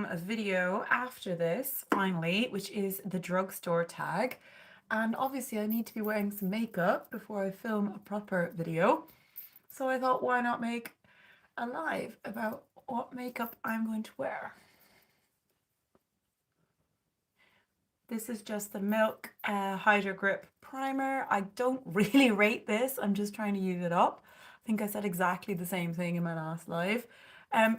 a video after this, finally, which is the drugstore tag. And obviously I need to be wearing some makeup before I film a proper video. So I thought, why not make a live about what makeup I'm going to wear. This is just the Milk Hydro Grip Primer. I don't really rate this. I'm just trying to use it up. I think I said exactly the same thing in my last live.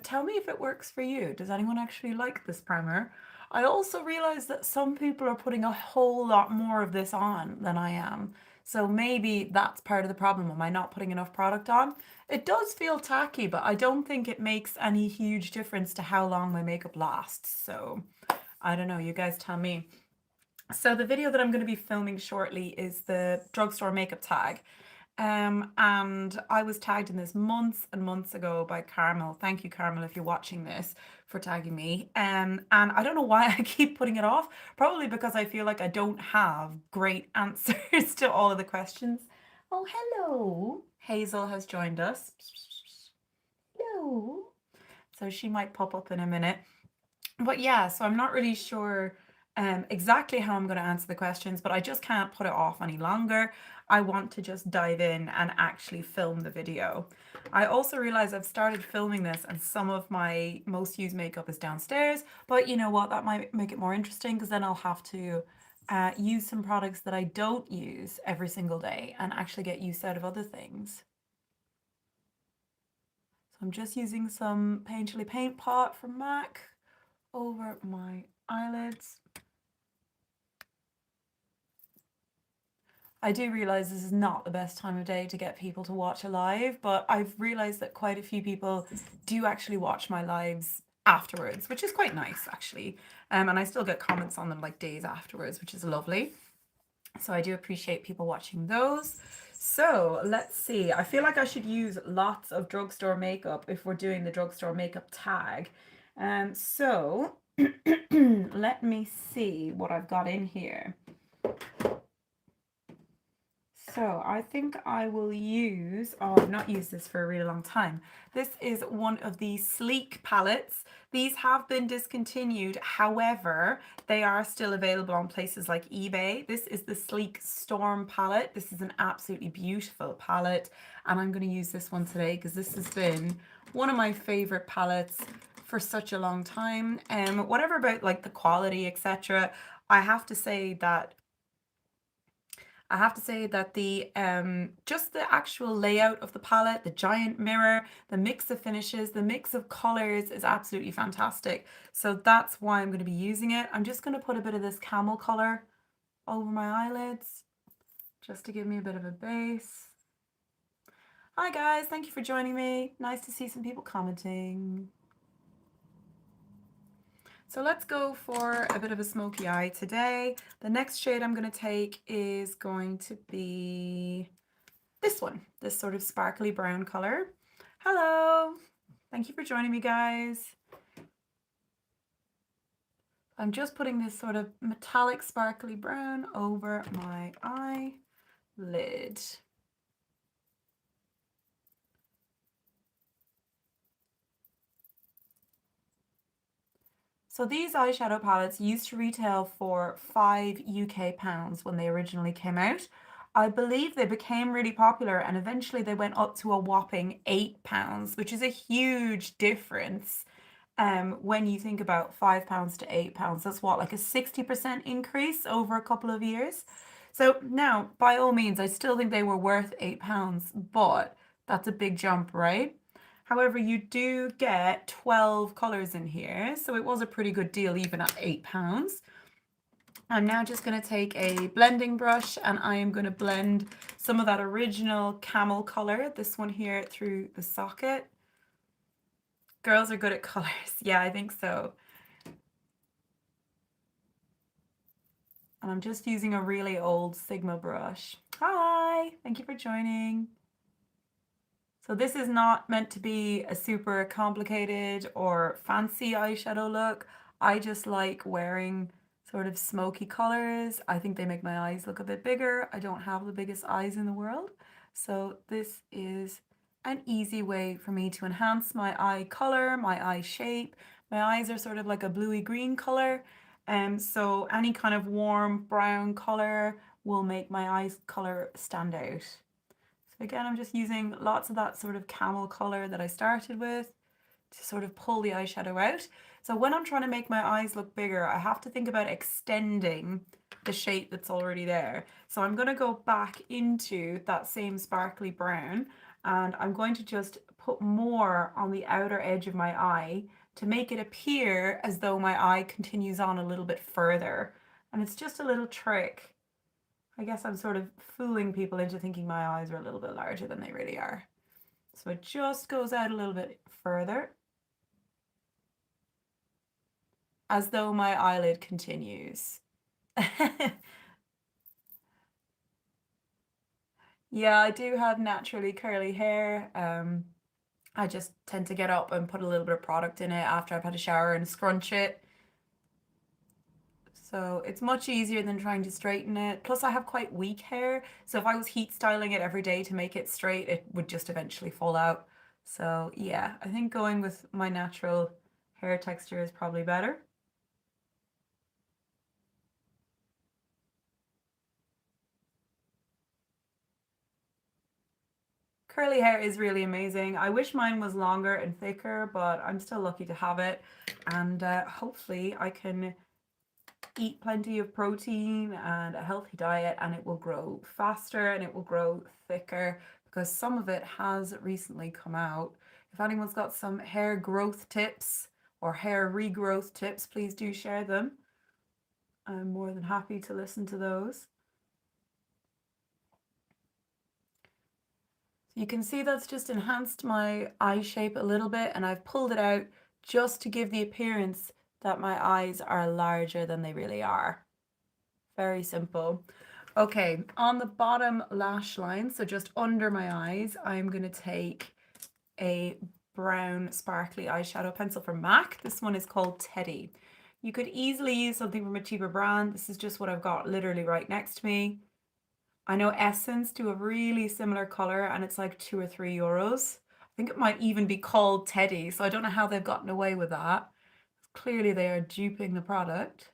Tell me if it works for you. Does anyone actually like this primer? I also realized that some people are putting a whole lot more of this on than I am. So maybe that's part of the problem. Am I not putting enough product on? It does feel tacky, but I don't think it makes any huge difference to how long my makeup lasts. So I don't know, you guys tell me. So the video that I'm going to be filming shortly is the drugstore makeup tag. And I was tagged in this months and months ago by Carmel. Thank you, Carmel, if you're watching this, for tagging me. And I don't know why I keep putting it off. Probably because I feel like I don't have great answers to all of the questions. Oh, hello. Hazel has joined us. Hello. So she might pop up in a minute. But yeah, so I'm not really sure exactly how I'm going to answer the questions, but I just can't put it off any longer. I want to just dive in and actually film the video. I also realize I've started filming this and some of my most used makeup is downstairs, but you know what, that might make it more interesting because then I'll have to use some products that I don't use every single day and actually get use out of other things. So I'm just using some Painterly Paint Pot from MAC over my eyelids. I do realize this is not the best time of day to get people to watch a live, but I've realized that quite a few people do actually watch my lives afterwards, which is quite nice actually. And I still get comments on them like days afterwards, which is lovely. So I do appreciate people watching those. So let's see. I feel like I should use lots of drugstore makeup if we're doing the drugstore makeup tag. So let me see what I've got in here. So I think I will use, oh, I've not used this for a really long time. This is one of the Sleek palettes. These have been discontinued. However, they are still available on places like eBay. This is the Sleek Storm palette. This is an absolutely beautiful palette. And I'm going to use this one today because this has been one of my favorite palettes for such a long time. Whatever about like the quality, etc. I have to say that the just the actual layout of the palette, the giant mirror, the mix of finishes, the mix of colors is absolutely fantastic. So that's why I'm going to be using it. I'm just going to put a bit of this camel color over my eyelids just to give me a bit of a base. Hi guys, thank you for joining me. Nice to see some people commenting. So let's go for a bit of a smoky eye today. The next shade I'm going to take is going to be this one, this sort of sparkly brown color. Hello, thank you for joining me, guys. I'm just putting this sort of metallic sparkly brown over my eyelid. So these eyeshadow palettes used to retail for £5 UK when they originally came out. I believe they became really popular and eventually they went up to a whopping £8, which is a huge difference. When you think about £5 to £8, that's what, like a 60% increase over a couple of years. So now, by all means, I still think they were worth £8, but that's a big jump, right? However, you do get 12 colors in here, so it was a pretty good deal even at £8. I'm now just going to take a blending brush and I am going to blend some of that original camel color, this one here, through the socket. Girls are good at colors. Yeah, I think so. And I'm just using a really old Sigma brush. Hi, thank you for joining. So this is not meant to be a super complicated or fancy eyeshadow look. I just like wearing sort of smoky colors. I think they make my eyes look a bit bigger. I don't have the biggest eyes in the world. So this is an easy way for me to enhance my eye color, my eye shape, My eyes are sort of like a bluey green color, so any kind of warm brown color will make my eyes color stand out. So again, I'm just using lots of that sort of camel color that I started with to sort of pull the eyeshadow out. So when I'm trying to make my eyes look bigger, I have to think about extending the shape that's already there. So I'm going to go back into that same sparkly brown, and I'm going to just put more on the outer edge of my eye to make it appear as though my eye continues on a little bit further. And it's just a little trick. I guess I'm sort of fooling people into thinking my eyes are a little bit larger than they really are. So it just goes out a little bit further, as though my eyelid continues. Yeah, I do have naturally curly hair. I just tend to get up and put a little bit of product in it after I've had a shower and scrunch it. So it's much easier than trying to straighten it. Plus I have quite weak hair, so if I was heat styling it every day to make it straight, it would just eventually fall out. So yeah, I think going with my natural hair texture is probably better. Curly hair is really amazing. I wish mine was longer and thicker, but I'm still lucky to have it. And hopefully I can eat plenty of protein and a healthy diet, and it will grow faster and it will grow thicker, because some of it has recently come out. If anyone's got some hair growth tips or hair regrowth tips, please do share them. I'm more than happy to listen to those. So you can see that's just enhanced my eye shape a little bit, and I've pulled it out just to give the appearance that my eyes are larger than they really are. Very simple. Okay, on the bottom lash line, so just under my eyes, I'm going to take a brown sparkly eyeshadow pencil from MAC. This one is called Teddy. You could easily use something from a cheaper brand. This is just what I've got literally right next to me. I know Essence do a really similar color, and it's like €2 or €3. I think it might even be called Teddy, so I don't know how they've gotten away with that. Clearly they are duping the product.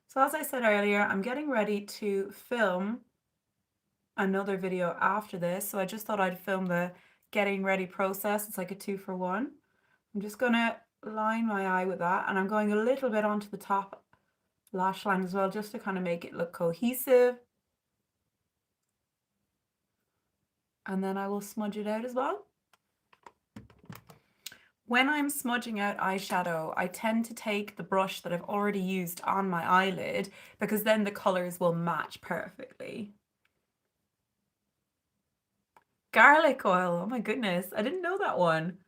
So as I said earlier, I'm getting ready to film another video after this. So I just thought I'd film the getting ready process. It's like a 2-for-1. I'm just gonna line my eye with that, and I'm going a little bit onto the top lash line as well, just to kind of make it look cohesive. And then I will smudge it out as well. When I'm smudging out eyeshadow, I tend to take the brush that I've already used on my eyelid, because then the colors will match perfectly. Garlic oil, oh my goodness, I didn't know that one.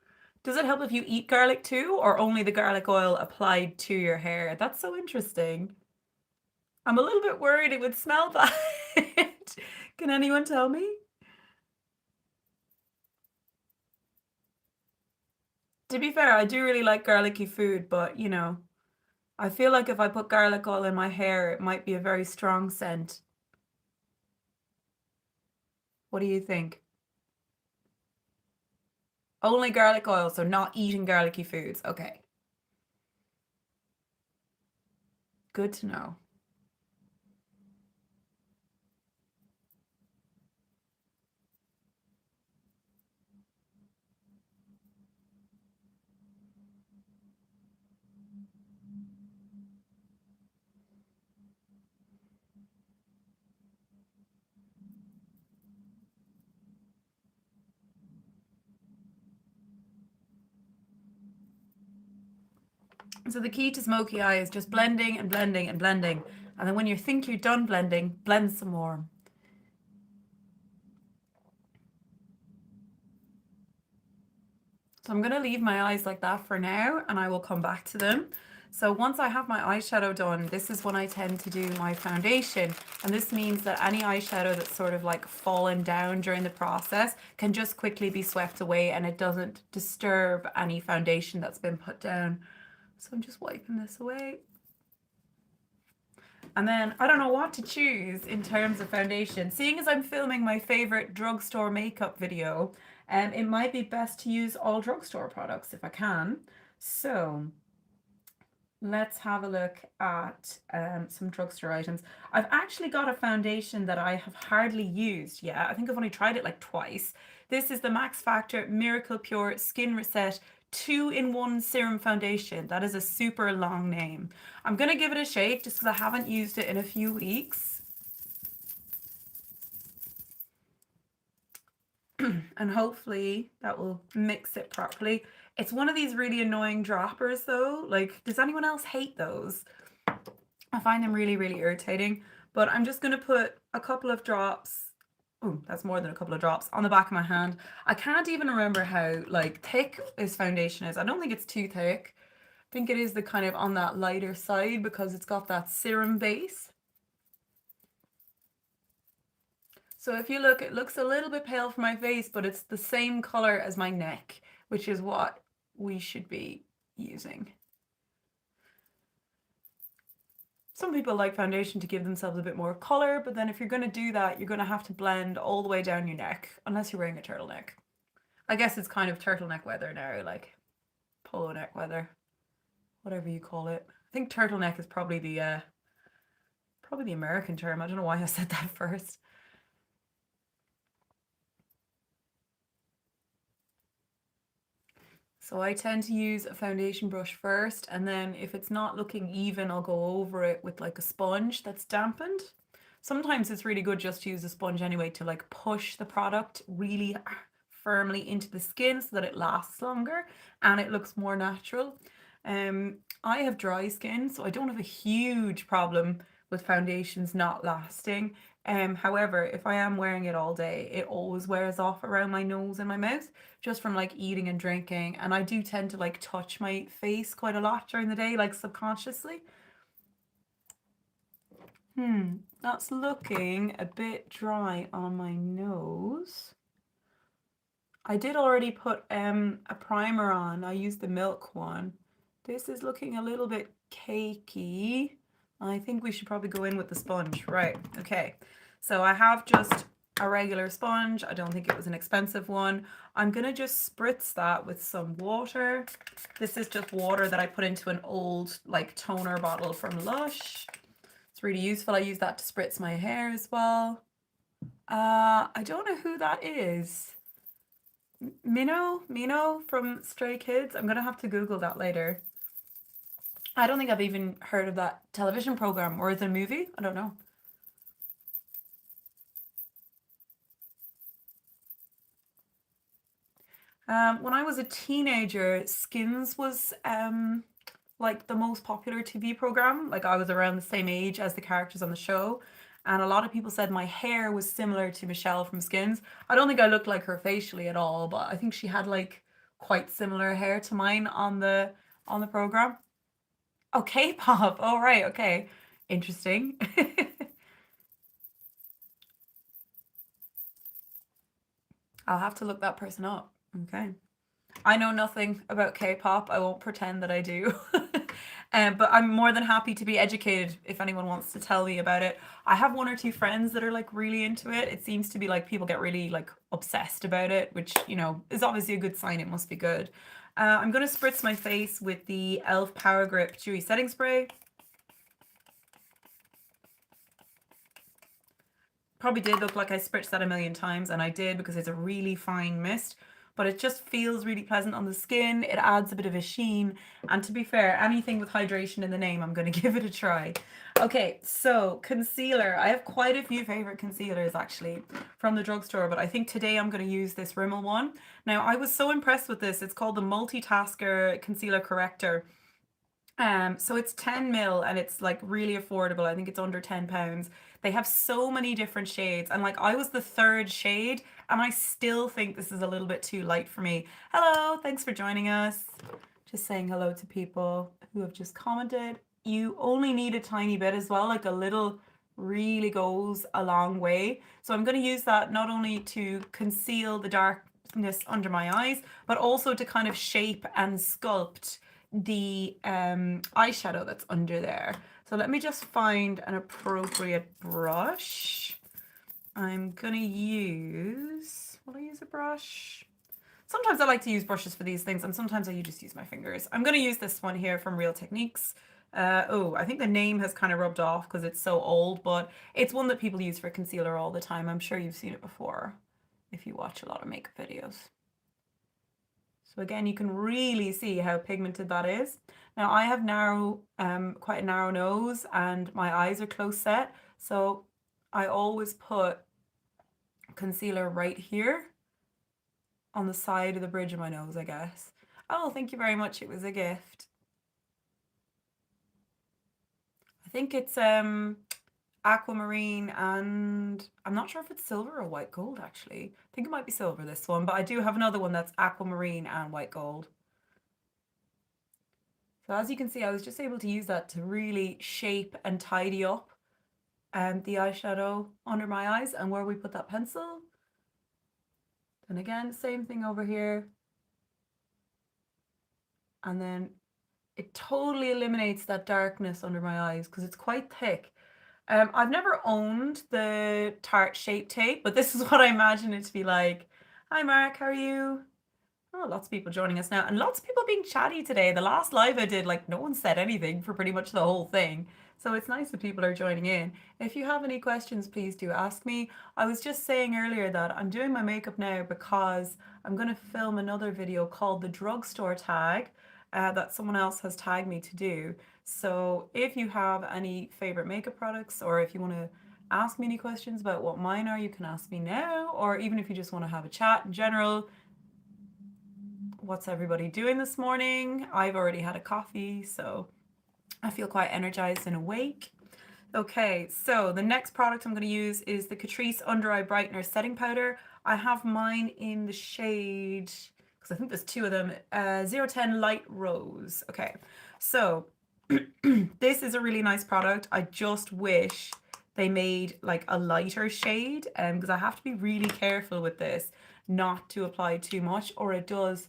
Does it help if you eat garlic too, or only the garlic oil applied to your hair? That's so interesting. I'm a little bit worried it would smell bad. Can anyone tell me? To be fair, I do really like garlicky food, but you know, I feel like if I put garlic oil in my hair, it might be a very strong scent. What do you think? Only garlic oil, so not eating garlicky foods. Okay. Good to know. So the key to smoky eye is just blending and blending and blending. And then when you think you're done blending, blend some more. So I'm going to leave my eyes like that for now, and I will come back to them. So once I have my eyeshadow done, this is when I tend to do my foundation. And this means that any eyeshadow that's sort of like fallen down during the process can just quickly be swept away, and it doesn't disturb any foundation that's been put down. So I'm just wiping this away. And then I don't know what to choose in terms of foundation. Seeing as I'm filming my favorite drugstore makeup video, it might be best to use all drugstore products if I can. So let's have a look at some drugstore items. I've actually got a foundation that I have hardly used yet. I think I've only tried it like twice. This is the Max Factor Miracle Pure Skin Reset 2-in-1 Serum Foundation. That is a super long name. I'm going to give it a shake just because I haven't used it in a few weeks. And hopefully that will mix it properly. It's one of these really annoying droppers though. Like, does anyone else hate those? I find them really, really irritating. But I'm just going to put a couple of drops. Oh, that's more than a couple of drops on the back of my hand. I can't even remember how like thick this foundation is. I don't think it's too thick. I think it is the kind of on that lighter side because it's got that serum base. So if you look, it looks a little bit pale for my face, but it's the same color as my neck, which is what we should be using. Some people like foundation to give themselves a bit more color, but then if you're going to do that, you're going to have to blend all the way down your neck, unless you're wearing a turtleneck. I guess it's kind of turtleneck weather now, like polo neck weather, whatever you call it. I think turtleneck is probably the American term. I don't know why I said that first. So I tend to use a foundation brush first, and then if it's not looking even, I'll go over it with like a sponge that's dampened. Sometimes it's really good just to use a sponge anyway to like push the product really firmly into the skin so that it lasts longer and it looks more natural. I have dry skin, so I don't have a huge problem with foundations not lasting. However, if I am wearing it all day, it always wears off around my nose and my mouth just from like eating and drinking. And I do tend to like touch my face quite a lot during the day, like subconsciously. That's looking a bit dry on my nose. I did already put a primer on. I used the Milk one. This is looking a little bit cakey. I think we should probably go in with the sponge. Right, okay. So I have just a regular sponge. I don't think it was an expensive one. I'm gonna just spritz that with some water. This is just water that I put into an old like toner bottle from Lush. It's really useful. I use that to spritz my hair as well. I don't know who that is. Mino from Stray Kids. I'm gonna have to Google that later. I don't think I've even heard of that television program, or is it a movie? I don't know. When I was a teenager, Skins was like the most popular TV program. Like I was around the same age as the characters on the show, and a lot of people said my hair was similar to Michelle from Skins. I don't think I looked like her facially at all, but I think she had like quite similar hair to mine on the program. Oh, K-pop. Oh, right. Okay. Interesting. I'll have to look that person up. Okay. I know nothing about K-pop. I won't pretend that I do. But I'm more than happy to be educated if anyone wants to tell me about it. I have one or two friends that are like really into it. It seems to be like people get really like obsessed about it, which, you know, is obviously a good sign. It must be good. I'm going to spritz my face with the e.l.f. Power Grip Dewy Setting Spray. Probably did look like I spritzed that a million times, and I did because it's a really fine mist, but it just feels really pleasant on the skin. It adds a bit of a sheen, and to be fair, anything with hydration in the name, I'm going to give it a try. Okay, so concealer. I have quite a few favorite concealers actually from the drugstore, but I think today I'm going to use this Rimmel one. Now, I was so impressed with this. It's called the Multitasker Concealer Corrector. So it's 10 mil and it's like really affordable. I think it's under £10. They have so many different shades, and like I was the third shade and I still think this is a little bit too light for me. Hello, thanks for joining us. Just saying hello to people who have just commented. You only need a tiny bit as well, like a little really goes a long way. So I'm going to use that not only to conceal the darkness under my eyes, but also to kind of shape and sculpt the eyeshadow that's under there. So let me just find an appropriate brush. I'm gonna use, will I use a brush? Sometimes I like to use brushes for these things, and sometimes I just use my fingers. I'm gonna use this one here from Real Techniques. Oh, I think the name has kind of rubbed off because it's so old, but it's one that people use for concealer all the time. I'm sure you've seen it before if you watch a lot of makeup videos. So again, you can really see how pigmented that is. Now I have quite a narrow nose, and my eyes are close set. So I always put concealer right here on the side of the bridge of my nose, I guess. Oh, thank you very much. It was a gift. I think it's aquamarine, and I'm not sure if it's silver or white gold actually. I think it might be silver, this one, but I do have another one that's aquamarine and white gold. So as you can see, I was just able to use that to really shape and tidy up the eyeshadow under my eyes and where we put that pencil. And again, same thing over here. And then it totally eliminates that darkness under my eyes because it's quite thick. I've never owned the Tarte Shape Tape, but this is what I imagine it to be like. Hi Mark, how are you? Oh, lots of people joining us now, and lots of people being chatty today. The last live I did, like, no one said anything for pretty much the whole thing. So it's nice that people are joining in. If you have any questions, please do ask me. I was just saying earlier that I'm doing my makeup now because I'm going to film another video called the drugstore tag that someone else has tagged me to do. So if you have any favorite makeup products, or if you want to ask me any questions about what mine are, you can ask me now, or even if you just want to have a chat in general. What's everybody doing this morning? I've already had a coffee, so I feel quite energized and awake. Okay, so the next product I'm going to use is the Catrice Under Eye Brightener Setting Powder. I have mine in the shade, because I think there's two of them, 010 Light Rose. Okay, so this is a really nice product. I just wish they made like a lighter shade, because I have to be really careful with this not to apply too much, or it does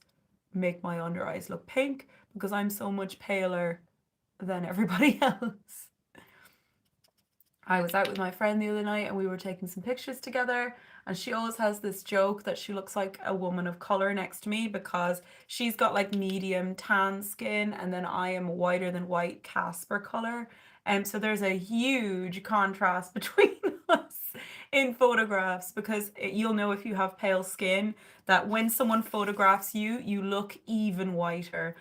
make my under eyes look pink because I'm so much paler than everybody else. I was out with my friend the other night and we were taking some pictures together, and she always has this joke that she looks like a woman of color next to me because she's got like medium tan skin and then I am whiter than white Casper color. So there's a huge contrast between us in photographs, because you'll know if you have pale skin that when someone photographs you, you look even whiter.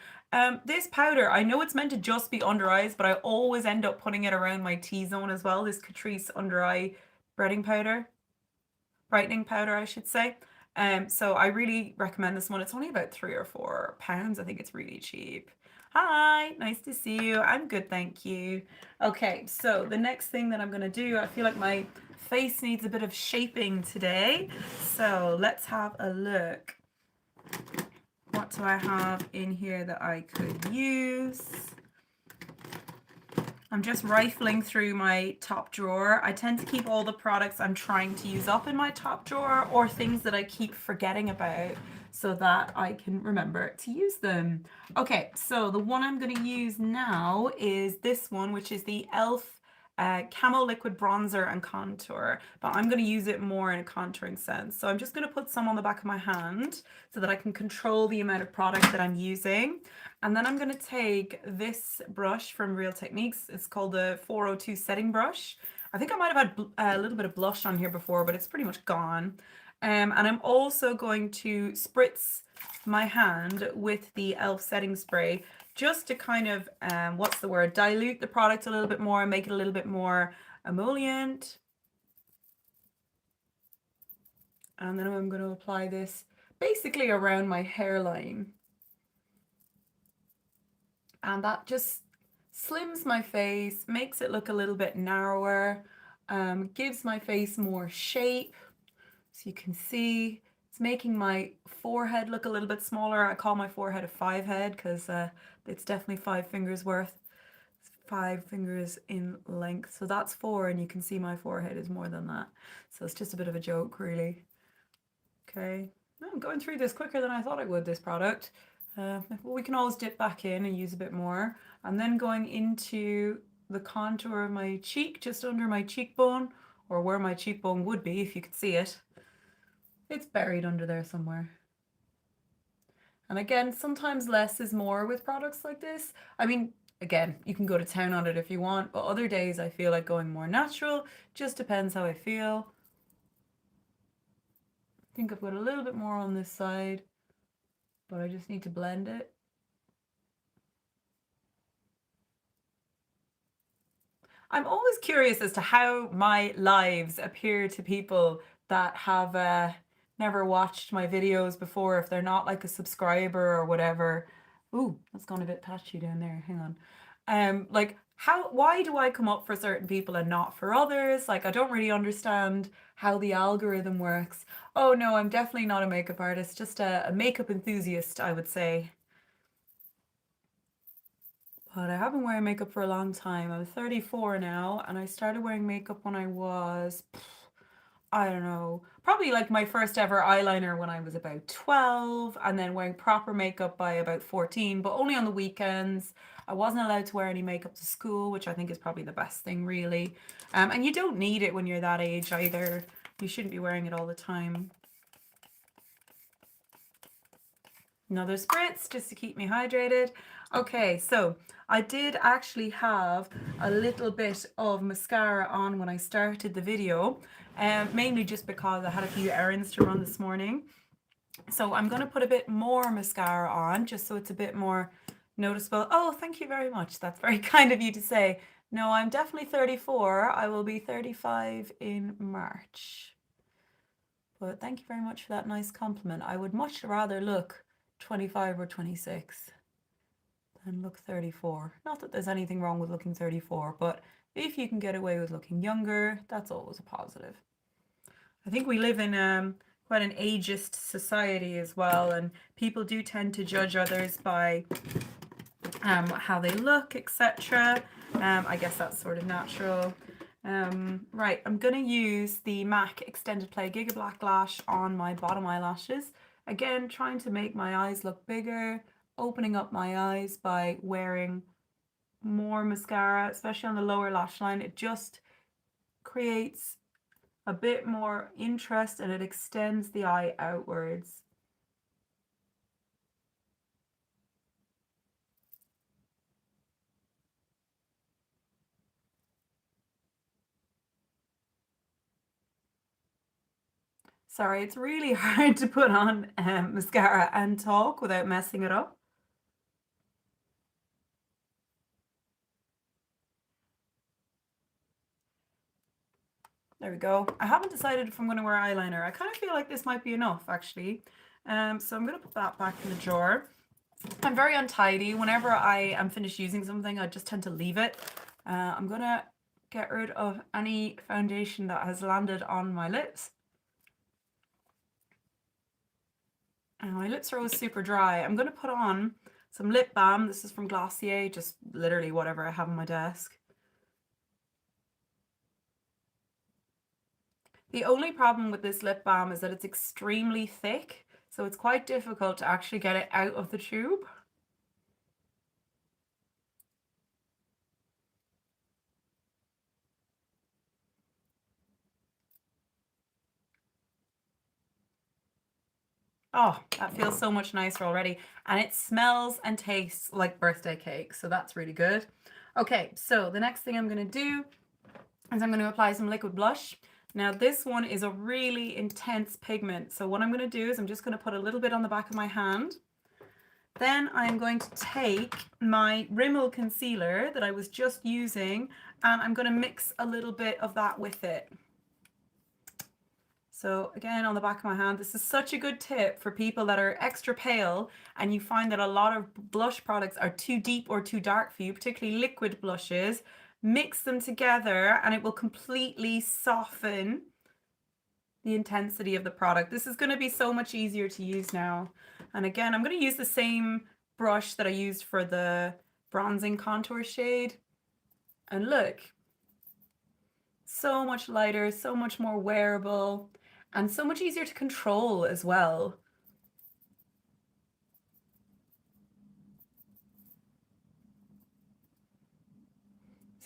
This powder, I know it's meant to just be under eyes, but I always end up putting it around my T-zone as well. This Catrice Under Eye brightening powder, I should say. So I really recommend this one. It's only about £3 or £4. I think it's really cheap. Hi, nice to see you. I'm good, thank you. Okay, so the next thing that I'm gonna do, I feel like my face needs a bit of shaping today. So let's have a look. What do I have in here that I could use? I'm just rifling through my top drawer. I tend to keep all the products I'm trying to use up in my top drawer, or things that I keep forgetting about so that I can remember to use them. Okay, so the one I'm going to use now is this one, which is the e.l.f. Camo Liquid Bronzer and Contour, but I'm going to use it more in a contouring sense. So I'm just going to put some on the back of my hand so that I can control the amount of product that I'm using. And then I'm going to take this brush from Real Techniques. It's called the 402 Setting Brush. I think I might have had a little bit of blush on here before, but it's pretty much gone. And I'm also going to spritz my hand with the e.l.f. setting spray just to kind of, dilute the product a little bit more and make it a little bit more emollient. And then I'm going to apply this basically around my hairline. And that just slims my face, makes it look a little bit narrower, gives my face more shape. So you can see it's making my forehead look a little bit smaller. I call my forehead a 5 head because it's definitely 5 fingers worth. It's 5 fingers in length. So that's 4, and you can see my forehead is more than that. So it's just a bit of a joke, really. Okay, I'm going through this quicker than I thought I would, this product. We can always dip back in and use a bit more. I'm then going into the contour of my cheek, just under my cheekbone, or where my cheekbone would be if you could see it. It's buried under there somewhere. And again, sometimes less is more with products like this. I mean, again, you can go to town on it if you want, but other days I feel like going more natural. Just depends how I feel. I think I've got a little bit more on this side, but I just need to blend it. I'm always curious as to how my lives appear to people that have never watched my videos before, if they're not like a subscriber or whatever. Ooh, that's gone a bit patchy down there. Hang on. Like why do I come up for certain people and not for others? Like I don't really understand how the algorithm works. Oh no, I'm definitely not a makeup artist, just a makeup enthusiast, I would say. But I have been wearing makeup for a long time. I'm 34 now, and I started wearing makeup when I was, I don't know, probably like my first ever eyeliner when I was about 12, and then wearing proper makeup by about 14, but only on the weekends. I wasn't allowed to wear any makeup to school, which I think is probably the best thing, really. And you don't need it when you're that age either. You shouldn't be wearing it all the time. Another spritz just to keep me hydrated. Okay, so I did actually have a little bit of mascara on when I started the video, mainly just because I had a few errands to run this morning. So I'm going to put a bit more mascara on just so it's a bit more noticeable. Oh, thank you very much. That's very kind of you to say. No, I'm definitely 34. I will be 35 in March. But thank you very much for that nice compliment. I would much rather look 25 or 26 than look 34. Not that there's anything wrong with looking 34, but if you can get away with looking younger, that's always a positive. I think we live in quite an ageist society as well, and people do tend to judge others by how they look, etc. I guess that's sort of natural. Right, I'm going to use the MAC Extended Play Giga Black Lash on my bottom eyelashes. Again, trying to make my eyes look bigger, opening up my eyes by wearing more mascara, especially on the lower lash line. It just creates a bit more interest and it extends the eye outwards. Sorry, it's really hard to put on mascara and talk without messing it up. There we go. I haven't decided if I'm going to wear eyeliner. I kind of feel like this might be enough, actually. So I'm going to put that back in the drawer. I'm very untidy. Whenever I am finished using something, I just tend to leave it. I'm going to get rid of any foundation that has landed on my lips. And my lips are always super dry. I'm going to put on some lip balm. This is from Glossier, just literally whatever I have on my desk. The only problem with this lip balm is that it's extremely thick, so it's quite difficult to actually get it out of the tube. Oh, that feels so much nicer already. And it smells and tastes like birthday cake, so that's really good. Okay, so the next thing I'm going to do is I'm going to apply some liquid blush. Now this one is a really intense pigment, so what I'm going to do is I'm just going to put a little bit on the back of my hand. Then I'm going to take my Rimmel concealer that I was just using, and I'm going to mix a little bit of that with it. So again, on the back of my hand, this is such a good tip for people that are extra pale and you find that a lot of blush products are too deep or too dark for you, particularly liquid blushes. Mix them together and it will completely soften the intensity of the product. This is going to be so much easier to use now. And again, I'm going to use the same brush that I used for the bronzing contour shade. And look, so much lighter, so much more wearable, and so much easier to control as well.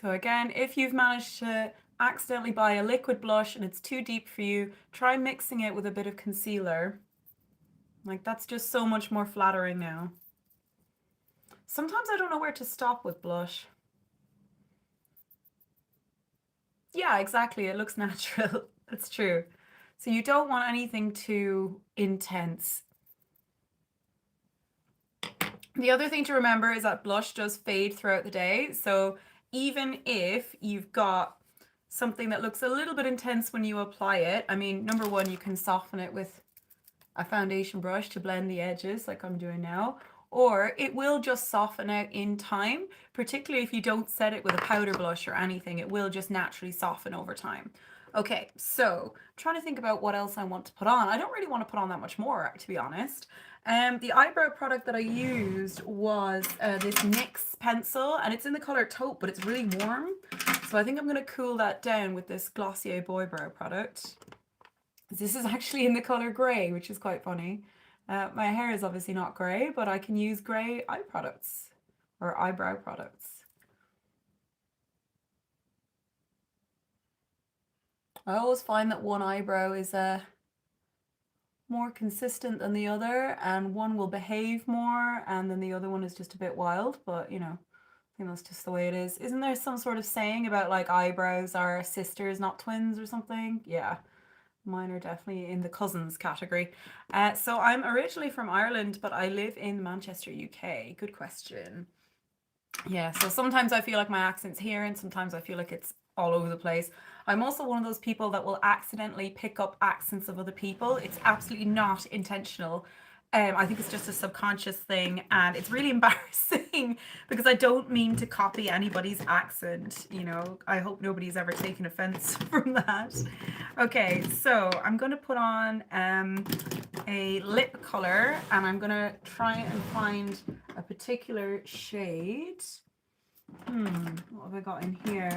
So again, if you've managed to accidentally buy a liquid blush and it's too deep for you, try mixing it with a bit of concealer. Like, that's just so much more flattering now. Sometimes I don't know where to stop with blush. Yeah, exactly. It looks natural. That's true. So you don't want anything too intense. The other thing to remember is that blush does fade throughout the day. So even if you've got something that looks a little bit intense when you apply it, I mean, number one, you can soften it with a foundation brush to blend the edges like I'm doing now, or it will just soften out in time, particularly if you don't set it with a powder blush or anything. It will just naturally soften over time. Okay, so I'm trying to think about what else I want to put on. I don't really want to put on that much more, to be honest. The eyebrow product that I used was this NYX pencil, and it's in the color Taupe, but it's really warm. So I think I'm going to cool that down with this Glossier Boy Brow product. This is actually in the color gray, which is quite funny. My hair is obviously not gray, but I can use gray eye products or eyebrow products. I always find that one eyebrow is more consistent than the other, and one will behave more, and then the other one is just a bit wild, but you know, I think that's just the way it is. Isn't there some sort of saying about like eyebrows are sisters, not twins or something? Yeah. Mine are definitely in the cousins category. So I'm originally from Ireland, but I live in Manchester, UK. Good question. Yeah, so sometimes I feel like my accent's here and sometimes I feel like it's all over the place. I'm also one of those people that will accidentally pick up accents of other people. It's absolutely not intentional. I think it's just a subconscious thing, and it's really embarrassing because I don't mean to copy anybody's accent. You know, I hope nobody's ever taken offense from that. Okay, so I'm going to put on a lip color, and I'm going to try and find a particular shade. What have I got in here?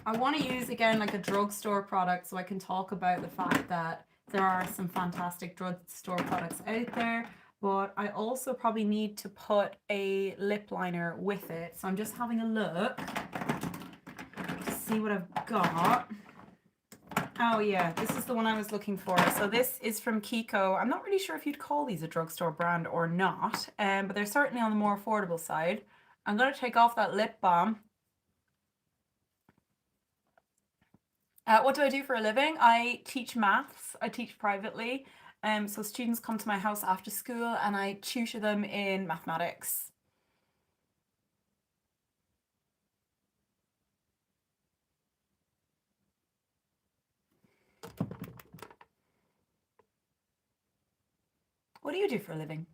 I want to use, again, like a drugstore product so I can talk about the fact that there are some fantastic drugstore products out there, but I also probably need to put a lip liner with it. So I'm just having a look to see what I've got. Oh yeah, this is the one I was looking for. So this is from Kiko. I'm not really sure if you'd call these a drugstore brand or not, but they're certainly on the more affordable side. I'm going to take off that lip balm. What do I do for a living? I teach maths. I teach privately. So students come to my house after school and I tutor them in mathematics. What do you do for a living?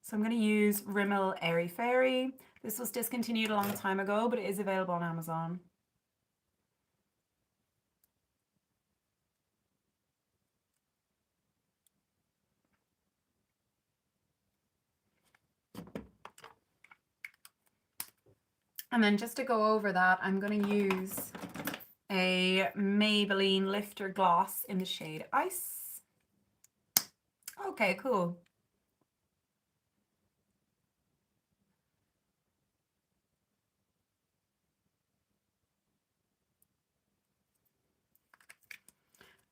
So I'm going to use Rimmel Airy Fairy. This was discontinued a long time ago, but it is available on Amazon. And then just to go over that, I'm going to use a Maybelline Lifter Gloss in the shade Ice. Okay, cool.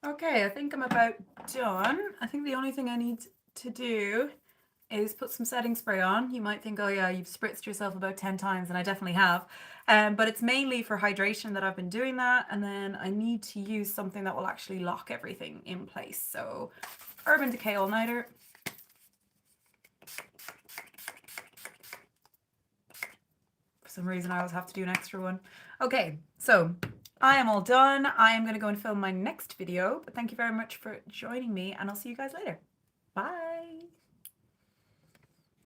Okay, I think I'm about done. I think the only thing I need to do is put some setting spray on. You might think, oh yeah, you've spritzed yourself about 10 times, and I definitely have. But it's mainly for hydration that I've been doing that. And then I need to use something that will actually lock everything in place. So Urban Decay All Nighter. For some reason, I always have to do an extra one. Okay, so I am all done. I am going to go and film my next video. But thank you very much for joining me, and I'll see you guys later. Bye.